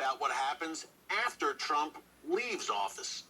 about what happens after Trump leaves office.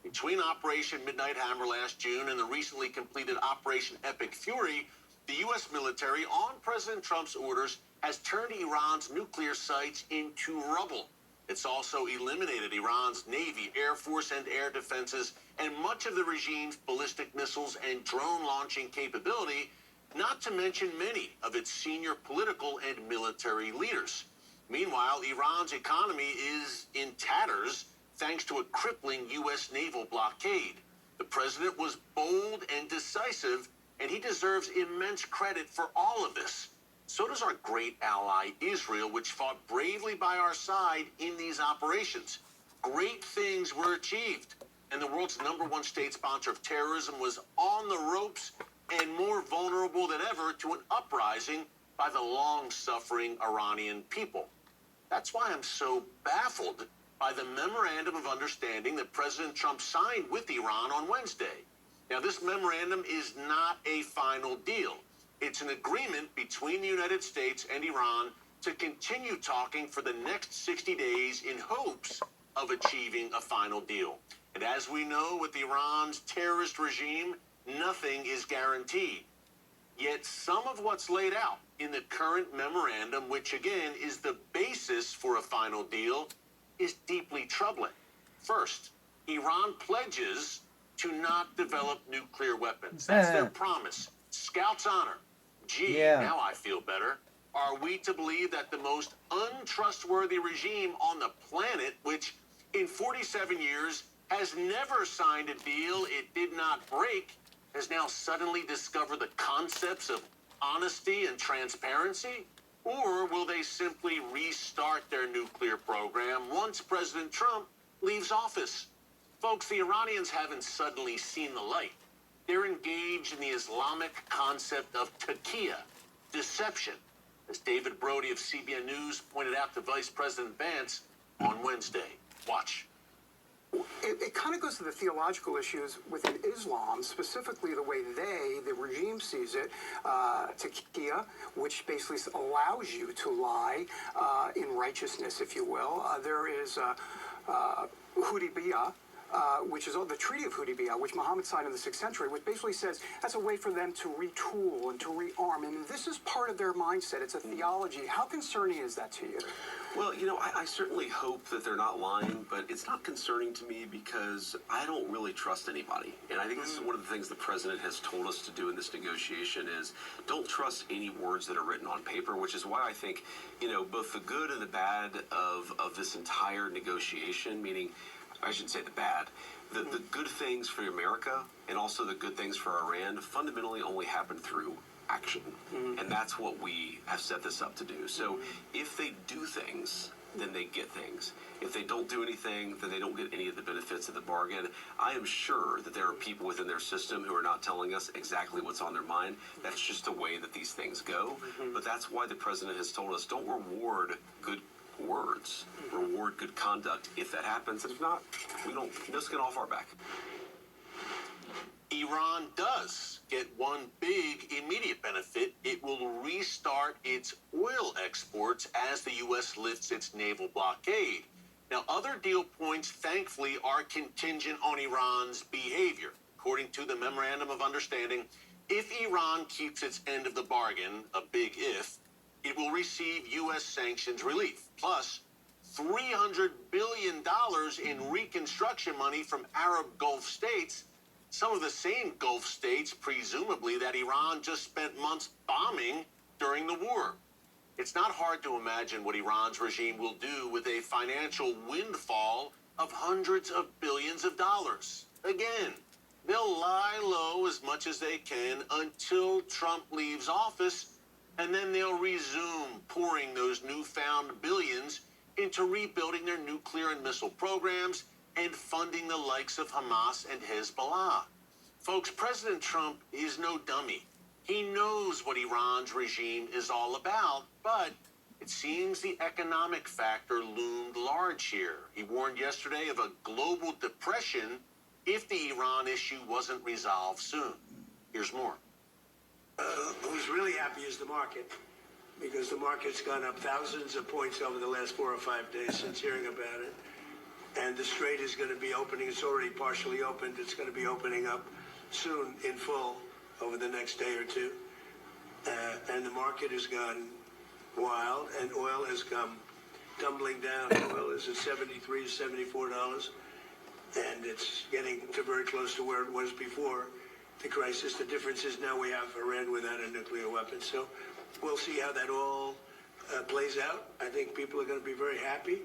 Between Operation Midnight Hammer last June and the recently completed Operation Epic Fury, the U.S. military, on President Trump's orders, has turned Iran's nuclear sites into rubble. It's also eliminated Iran's Navy, Air Force, and air defenses, and much of the regime's ballistic missiles and drone launching capability, not to mention many of its senior political and military leaders. Meanwhile, Iran's economy is in tatters thanks to a crippling U.S. naval blockade. The president was bold and decisive, and he deserves immense credit for all of this. So does our great ally, Israel, which fought bravely by our side in these operations. Great things were achieved, and the world's #1 state sponsor of terrorism was on the ropes and more vulnerable than ever to an uprising by the long-suffering Iranian people. That's why I'm so baffled by the Memorandum of Understanding that President Trump signed with Iran on Wednesday. Now, this memorandum is not a final deal. It's an agreement between the United States and Iran to continue talking for the next 60 days in hopes of achieving a final deal. And as we know with Iran's terrorist regime, nothing is guaranteed. Yet some of what's laid out in the current memorandum, which again is the basis for a final deal, is deeply troubling. First, Iran pledges to not develop nuclear weapons. That's their promise. Scout's honor. Gee, now I feel better. Are we to believe that the most untrustworthy regime on the planet, which in 47 years has never signed a deal it did not break, has now suddenly discovered the concepts of honesty and transparency? Or will they simply restart their nuclear program once President Trump leaves office? Folks, the Iranians haven't suddenly seen the light. They're engaged in the Islamic concept of taqiyya, deception, as David Brody of CBN News pointed out to Vice President Vance on Wednesday. Watch. It kind of goes to the theological issues within Islam, specifically the way the regime sees it, taqiyya, which basically allows you to lie in righteousness, if you will. There is Hudaybiyah, which is the Treaty of Hudaybiyah, which Muhammad signed in the 6th century, which basically says that's a way for them to retool and to rearm. And this is part of their mindset. It's a theology. How concerning is that to you? Well, I certainly hope that they're not lying, but it's not concerning to me because I don't really trust anybody. And I think this is one of the things the president has told us to do in this negotiation is don't trust any words that are written on paper, which is why I think, both the good and the bad of this entire negotiation, meaning I shouldn't say the bad. The good things for America and also the good things for Iran fundamentally only happen through action. And that's what we have set this up to do. So if they do things, then they get things. If they don't do anything, then they don't get any of the benefits of the bargain. I am sure that there are people within their system who are not telling us exactly what's on their mind. That's just the way that these things go. But that's why the president has told us don't reward good words, reward good conduct. If that happens, if not, we don't, no skin off our back. Iran does get one big immediate benefit. It will restart its oil exports as the U.S. lifts its naval blockade. Now, other deal points, thankfully, are contingent on Iran's behavior. According to the Memorandum of Understanding, if Iran keeps its end of the bargain, a big if, it will receive U.S. sanctions relief, plus $300 billion in reconstruction money from Arab Gulf states, some of the same Gulf states, presumably, that Iran just spent months bombing during the war. It's not hard to imagine what Iran's regime will do with a financial windfall of hundreds of billions of dollars. Again, they'll lie low as much as they can until Trump leaves office, and then they'll resume pouring those newfound billions into rebuilding their nuclear and missile programs and funding the likes of Hamas and Hezbollah. Folks, President Trump is no dummy. He knows what Iran's regime is all about, but it seems the economic factor loomed large here. He warned yesterday of a global depression if the Iran issue wasn't resolved soon. Here's more. Who's really happy is the market. because the market's gone up thousands of points over the last 4 or 5 days since hearing about it. And the Strait is going to be opening. It's already partially opened. It's going to be opening up soon in full over the next day or two. And the market has gone wild, and oil has come tumbling down. Oil is at $73 to $74, and it's getting to very close to where it was before the crisis. The difference is now we have Iran without a nuclear weapon. So we'll see how that all plays out. I think people are going to be very happy.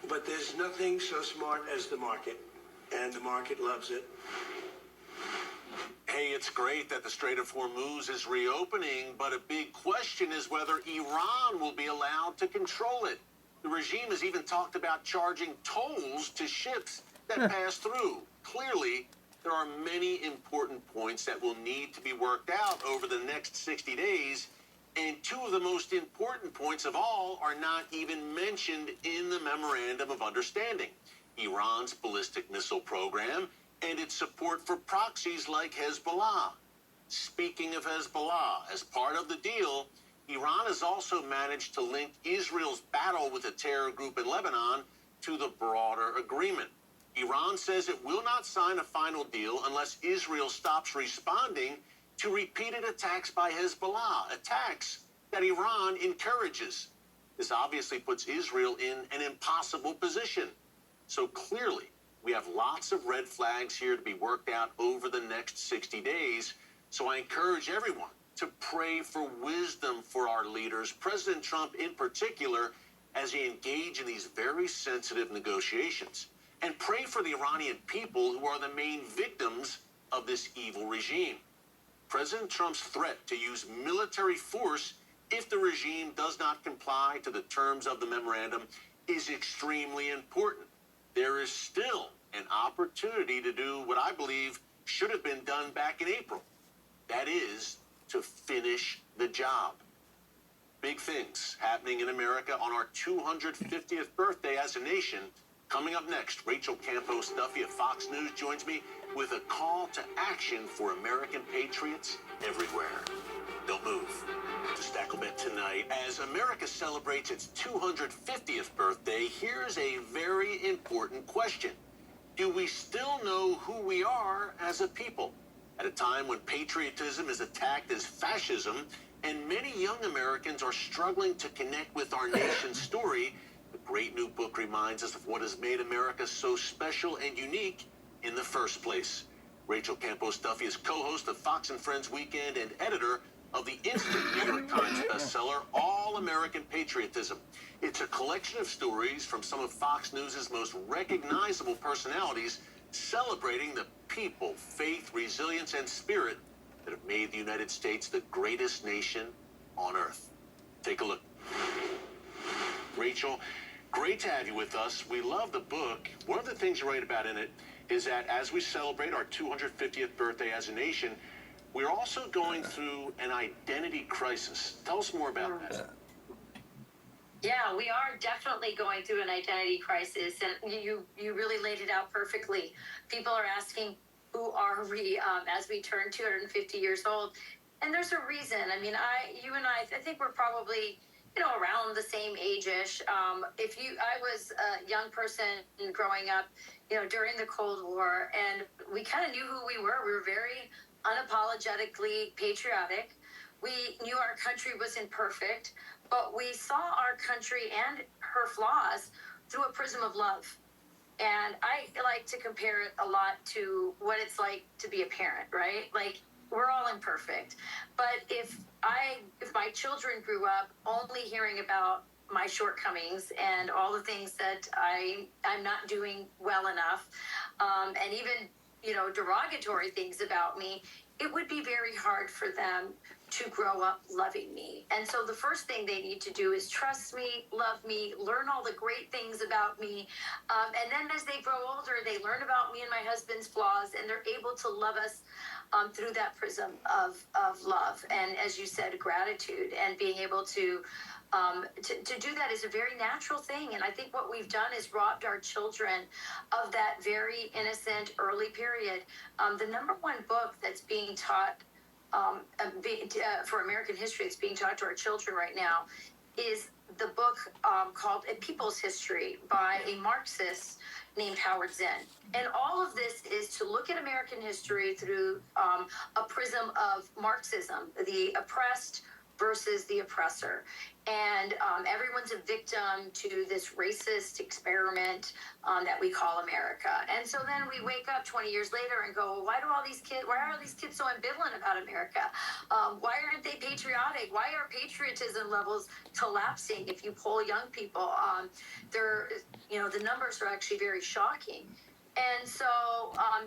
But there's nothing so smart as the market, and the market loves it. Hey, it's great that the Strait of Hormuz is reopening, but a big question is whether Iran will be allowed to control it. The regime has even talked about charging tolls to ships that pass through. Clearly, there are many important points that will need to be worked out over the next 60 days, and two of the most important points of all are not even mentioned in the Memorandum of Understanding: Iran's ballistic missile program and its support for proxies like Hezbollah. Speaking of Hezbollah, as part of the deal, Iran has also managed to link Israel's battle with a terror group in Lebanon to the broader agreement. Iran says it will not sign a final deal unless Israel stops responding to repeated attacks by Hezbollah, attacks that Iran encourages. This obviously puts Israel in an impossible position. So clearly, we have lots of red flags here to be worked out over the next 60 days. So I encourage everyone to pray for wisdom for our leaders, President Trump in particular, as he engages in these very sensitive negotiations. And pray for the Iranian people who are the main victims of this evil regime. President Trump's threat to use military force if the regime does not comply to the terms of the memorandum is extremely important. There is still an opportunity to do what I believe should have been done back in April. That is, to finish the job. Big things happening in America on our 250th birthday as a nation. Coming up next, Rachel Campos Duffy of Fox News joins me with a call to action for American patriots everywhere. Don't move. To Stackelbet tonight, as America celebrates its 250th birthday, here's a very important question. Do we still know who we are as a people? At a time when patriotism is attacked as fascism, and many young Americans are struggling to connect with our nation's story, the great new book reminds us of what has made America so special and unique in the first place. Rachel Campos Duffy is co-host of Fox and Friends Weekend and editor of the instant New York Times bestseller, All American Patriotism. It's a collection of stories from some of Fox News' most recognizable personalities celebrating the people, faith, resilience, and spirit that have made the United States the greatest nation on earth. Take a look. Rachel, great to have you with us. We love the book. One of the things you write about in it is that as we celebrate our 250th birthday as a nation, we're also going through an identity crisis. Tell us more about that. Yeah, we are definitely going through an identity crisis, and you really laid it out perfectly. People are asking, who are we as we turn 250 years old? And there's a reason. I mean, you and I think we're probably, around the same age-ish. I was a young person growing up, during the Cold War, and we kind of knew who we were. We were very unapologetically patriotic. We knew our country was imperfect, but we saw our country and her flaws through a prism of love. And I like to compare it a lot to what it's like to be a parent, right? Like, we're all imperfect. But if my children grew up only hearing about my shortcomings and all the things that I'm not doing well enough, and even, derogatory things about me, it would be very hard for them to grow up loving me. And so the first thing they need to do is trust me, love me, learn all the great things about me. And then as they grow older, they learn about me and my husband's flaws, and they're able to love us through that prism of love. And as you said, gratitude, and being able to do that is a very natural thing. And I think what we've done is robbed our children of that very innocent early period. The number one book that's being taught for American history that's being taught to our children right now is the book called A People's History by a Marxist named Howard Zinn. And all of this is to look at American history through a prism of Marxism, the oppressed versus the oppressor. And everyone's a victim to this racist experiment that we call America. And so then we wake up 20 years later and go, well, why are all these kids so ambivalent about America? Why aren't they patriotic? Why are patriotism levels collapsing? If you poll young people, the numbers are actually very shocking. And so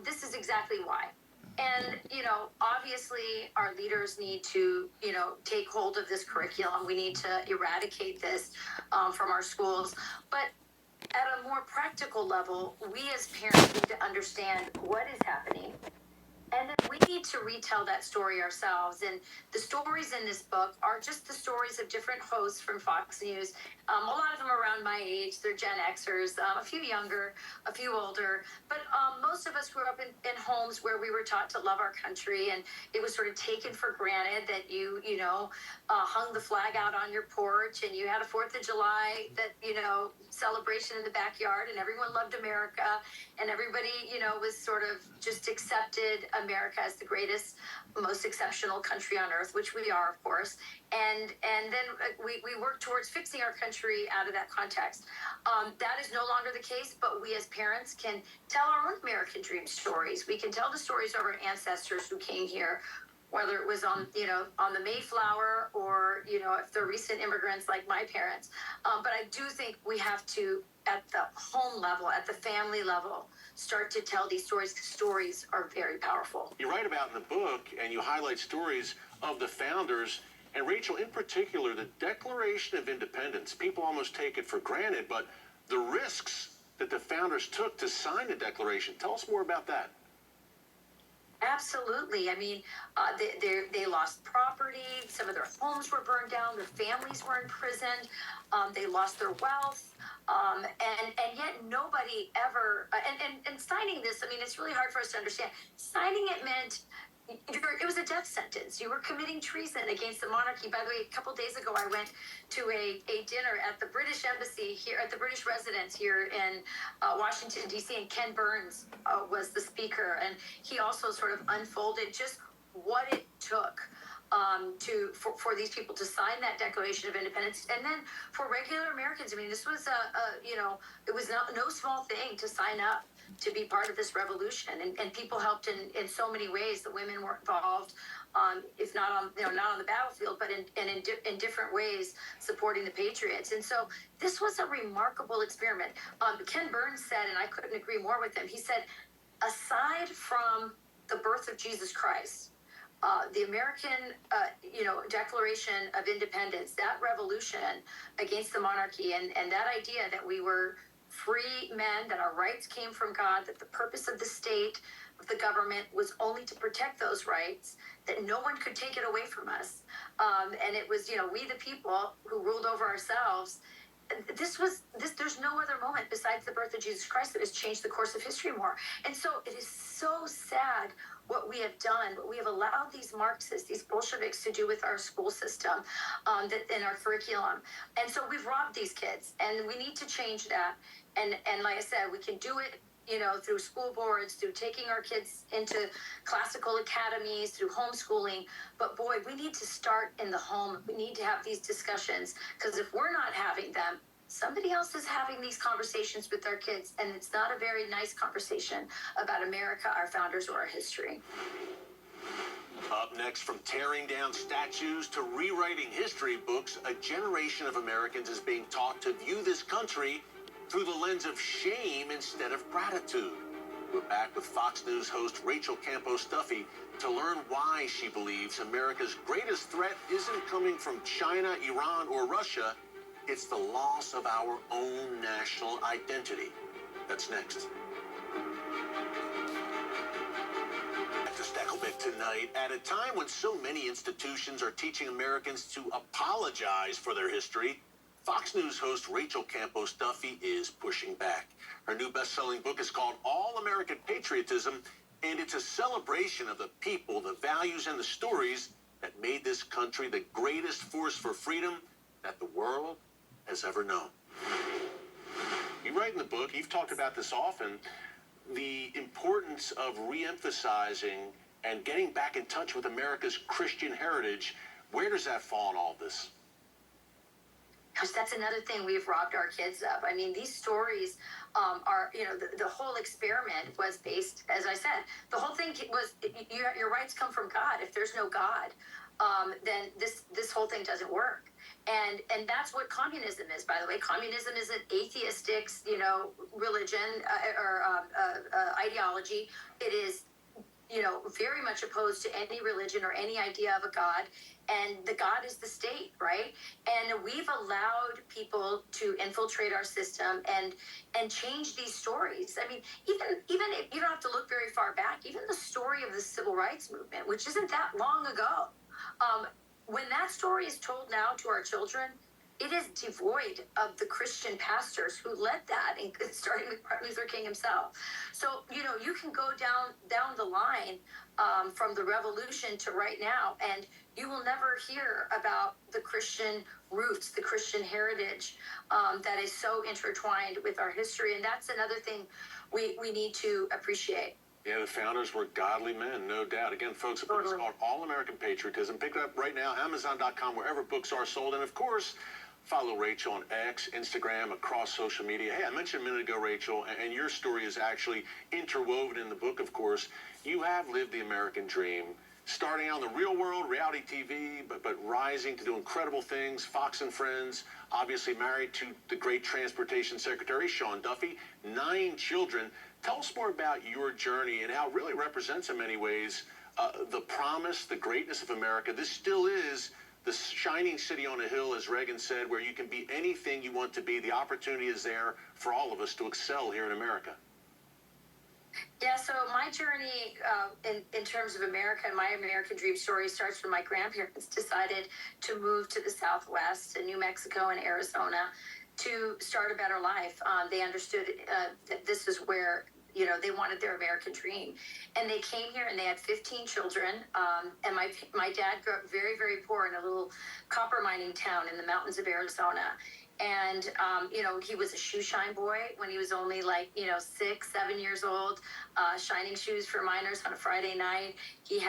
this is exactly why. And, obviously our leaders need to, take hold of this curriculum. We need to eradicate this from our schools. But at a more practical level, we as parents need to understand what is happening. And then we need to retell that story ourselves. And the stories in this book are just the stories of different hosts from Fox News. A lot of them are around my age. They're Gen Xers, a few younger, a few older. But most of us grew up in homes where we were taught to love our country. And it was sort of taken for granted that you hung the flag out on your porch and you had a 4th of July celebration in the backyard, and everyone loved America, and everybody, was sort of just accepted America as the greatest, most exceptional country on earth, which we are, of course. And then we work towards fixing our country out of that context. That is no longer the case, but we as parents can tell our own American dream stories. We can tell the stories of our ancestors who came here, whether it was on the Mayflower or, if they're recent immigrants like my parents. But I do think we have to, at the home level, at the family level, start to tell these stories, because stories are very powerful. You write about in the book, and you highlight stories of the founders. And Rachel, in particular, the Declaration of Independence, people almost take it for granted, but the risks that the founders took to sign the Declaration, tell us more about that. Absolutely. I mean, they lost property. Some of their homes were burned down. Their families were imprisoned. They lost their wealth. And yet nobody ever, and signing this, I mean, it's really hard for us to understand. Signing it meant it was a death sentence. You were committing treason against the monarchy. By the way, a couple days ago, I went to a dinner at the British Embassy here, at the British residence here in Washington, D.C., and Ken Burns was the speaker. And he also sort of unfolded just what it took for these people to sign that Declaration of Independence. And then for regular Americans, I mean, this was it was no small thing to sign up to be part of this revolution, and people helped in so many ways. The women were involved, if not on not on the battlefield, but in different ways supporting the patriots. And so this was a remarkable experiment. Ken Burns said, and I couldn't agree more with him. He said, aside from the birth of Jesus Christ, the American, Declaration of Independence, that revolution against the monarchy, and that idea that we were free men, that our rights came from God, that the purpose of the state, of the government, was only to protect those rights, that no one could take it away from us. And it was, we the people who ruled over ourselves. There's no other moment besides the birth of Jesus Christ that has changed the course of history more. And so it is so sad what we have done, what we have allowed these Marxists, these Bolsheviks to do with our school system, in our curriculum. And so we've robbed these kids, and we need to change that. And like I said, we can do it, through school boards, through taking our kids into classical academies, through homeschooling. But boy, we need to start in the home. We need to have these discussions, because if we're not having them, somebody else is having these conversations with our kids, and it's not a very nice conversation about America, our founders, or our history. Up next, from tearing down statues to rewriting history books, a generation of Americans is being taught to view this country through the lens of shame instead of gratitude. We're back with Fox News host Rachel Campos Duffy to learn why she believes America's greatest threat isn't coming from China, Iran, or Russia. It's the loss of our own national identity. That's next. Back to Stacklebeck tonight. At a time when so many institutions are teaching Americans to apologize for their history, Fox News host Rachel Campos Duffy is pushing back. Her new best-selling book is called All American Patriotism, And it's a celebration of the people, the values, and the stories that made this country the greatest force for freedom that the world has ever known. You write in the book, you've talked about this often, the importance of re-emphasizing and getting back in touch with America's Christian heritage. Where does that fall in all this? Gosh, that's another thing we've robbed our kids of. I mean, these stories are, the whole experiment was based, as I said, the whole thing was your rights come from God. If there's no God, then this whole thing doesn't work. And that's what communism is, by the way. Communism is an atheistic, religion or ideology. It is, very much opposed to any religion or any idea of a God. And the God is the state, right? And we've allowed people to infiltrate our system and change these stories. I mean, even if you don't have to look very far back, even the story of the civil rights movement, which isn't that long ago, when that story is told now to our children, it is devoid of the Christian pastors who led that, starting with Martin Luther King himself. So, you can go down the line from the revolution to right now, and you will never hear about the Christian roots, the Christian heritage that is so intertwined with our history. And that's another thing we need to appreciate. Yeah, the founders were godly men, no doubt. Again, folks, the book is called All American Patriotism. Pick it up right now, Amazon.com, wherever books are sold. And, of course, follow Rachel on X, Instagram, across social media. Hey, I mentioned a minute ago, Rachel, and your story is actually interwoven in the book, of course. You have lived the American dream, starting out in the real world, reality TV, but rising to do incredible things. Fox and Friends, obviously married to the great Transportation Secretary, Sean Duffy, 9 children. Tell us more about your journey and how it really represents in many ways the promise, the greatness of America. This still is the shining city on a hill, as Reagan said, where you can be anything you want to be. The opportunity is there for all of us to excel here in America. Yeah, so my journey in terms of America and my American dream story starts when my grandparents decided to move to the Southwest, to New Mexico and Arizona, to start a better life. They understood that this is where they wanted their American dream. And they came here and they had 15 children. And my dad grew up very, very poor in a little copper mining town in the mountains of Arizona. And, he was a shoe shine boy when he was only 6, 7 years old, shining shoes for miners on a Friday night. He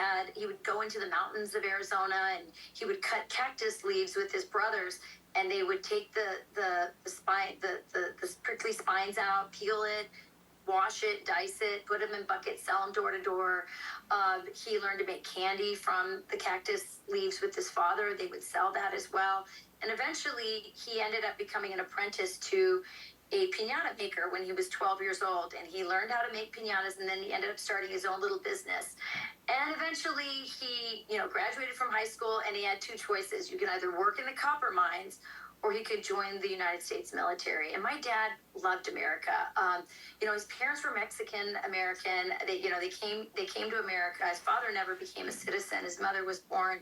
would go into the mountains of Arizona and he would cut cactus leaves with his brothers, and they would take the prickly spines out, peel it, wash it, dice it, put them in buckets, sell them door to door. He learned to make candy from the cactus leaves with his father. They would sell that as well. And eventually he ended up becoming an apprentice to a piñata maker when he was 12 years old. And he learned how to make piñatas, and then he ended up starting his own little business. And eventually he, graduated from high school, and he had 2 choices. You can either work in the copper mines or he could join the United States military. And my dad loved America. His parents were Mexican American. They came to America. His father never became a citizen. His mother was born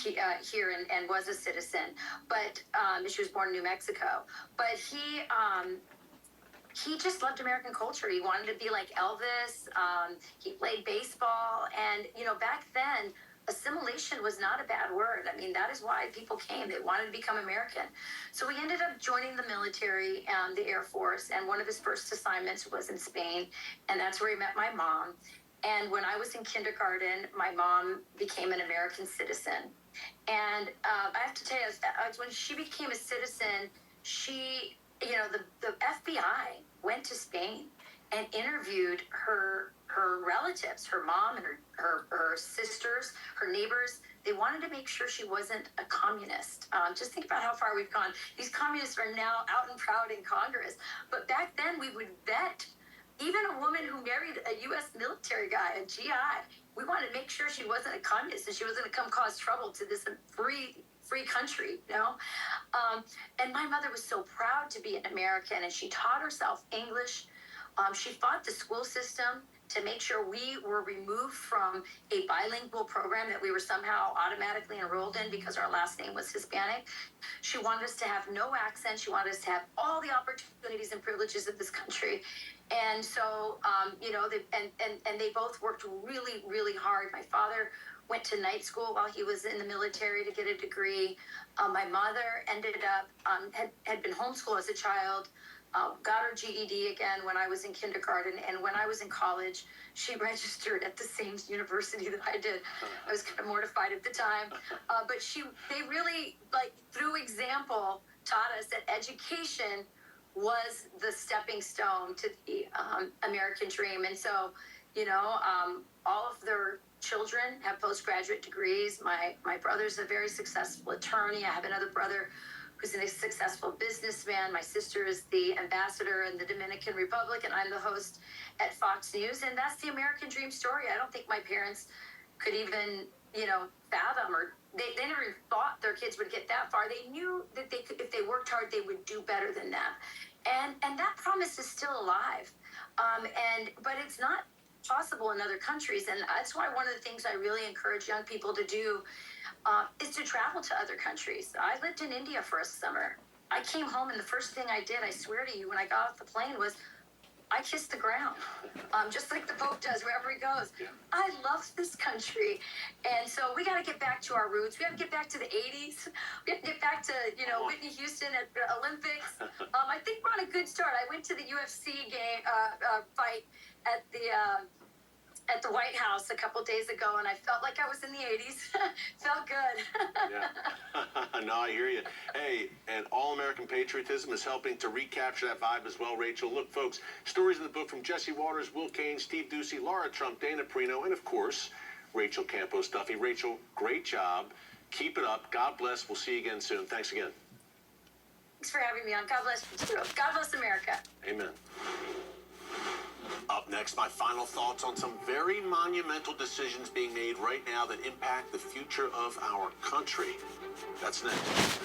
here and was a citizen, but she was born in New Mexico. But he just loved American culture. He wanted to be like Elvis. He played baseball, and back then, assimilation was not a bad word. I mean, that is why people came. They wanted to become American. So we ended up joining the military, the Air Force, and one of his first assignments was in Spain, and that's where he met my mom. And when I was in kindergarten, my mom became an American citizen. And I have to tell you, when she became a citizen, she, the FBI went to Spain and interviewed her relatives, her mom and her sisters, her neighbors. They wanted to make sure she wasn't a communist. Just think about how far we've gone. These communists are now out and proud in Congress. But back then, we would vet even a woman who married a U.S. military guy, a GI. We wanted to make sure she wasn't a communist and she wasn't going to come cause trouble to this free country, And my mother was so proud to be an American, and she taught herself English. She fought the school system to make sure we were removed from a bilingual program that we were somehow automatically enrolled in because our last name was Hispanic. She wanted us to have no accent. She wanted us to have all the opportunities and privileges of this country. And so, they both worked really, really hard. My father went to night school while he was in the military to get a degree. My mother ended up, had been homeschooled as a child, got her GED again when I was in kindergarten. And when I was in college, she registered at the same university that I did. I was kind of mortified at the time. But they really, through example, taught us that education was the stepping stone to the American dream. And so, all of their children have postgraduate degrees. My brother's a very successful attorney. I have another brother who's a successful businessman. My sister is the ambassador in the Dominican Republic, and I'm the host at Fox News. And that's the American dream story. I don't think my parents could even, fathom, or they never even thought their kids would get that far. They knew that they could, if they worked hard, they would do better than that. And that promise is still alive. But it's not possible in other countries. And that's why one of the things I really encourage young people to do is to travel to other countries. I lived in India for a summer. I came home and the first thing I did, I swear to you, when I got off the plane was I kissed the ground, just like the Pope does wherever he goes. Yeah. I love this country. And so we got to get back to our roots. We have to get back to the 80s. We have to get back to, Whitney Houston at the Olympics. I think we're on a good start. I went to the UFC fight at the White House a couple days ago, and I felt like I was in the 80s. Felt good. Yeah. No, I hear you. Hey, and all-American patriotism is helping to recapture that vibe as well, Rachel. Look, folks, stories in the book from Jesse Waters, Will Kane, Steve Ducey, Laura Trump, Dana Perino, and, of course, Rachel Campos Duffy. Rachel, great job. Keep it up. God bless. We'll see you again soon. Thanks again. Thanks for having me on. God bless you, too. God bless America. Amen. Up next, my final thoughts on some very monumental decisions being made right now that impact the future of our country. That's next.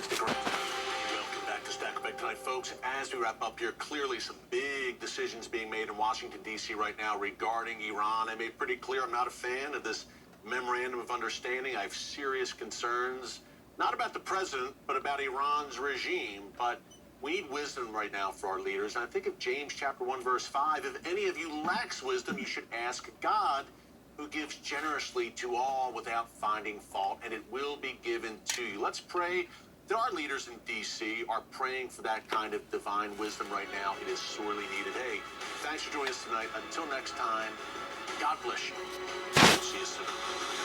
Stick around. Welcome back to Stack Effect tonight, folks. As we wrap up here, clearly some big decisions being made in Washington, D.C. right now regarding Iran. I made pretty clear I'm not a fan of this memorandum of understanding. I have serious concerns, not about the president, but about Iran's regime. But we need wisdom right now for our leaders. And I think of James chapter 1, verse 5. If any of you lacks wisdom, you should ask God, who gives generously to all without finding fault, and it will be given to you. Let's pray that our leaders in D.C. are praying for that kind of divine wisdom right now. It is sorely needed. Hey, thanks for joining us tonight. Until next time, God bless you. See you soon.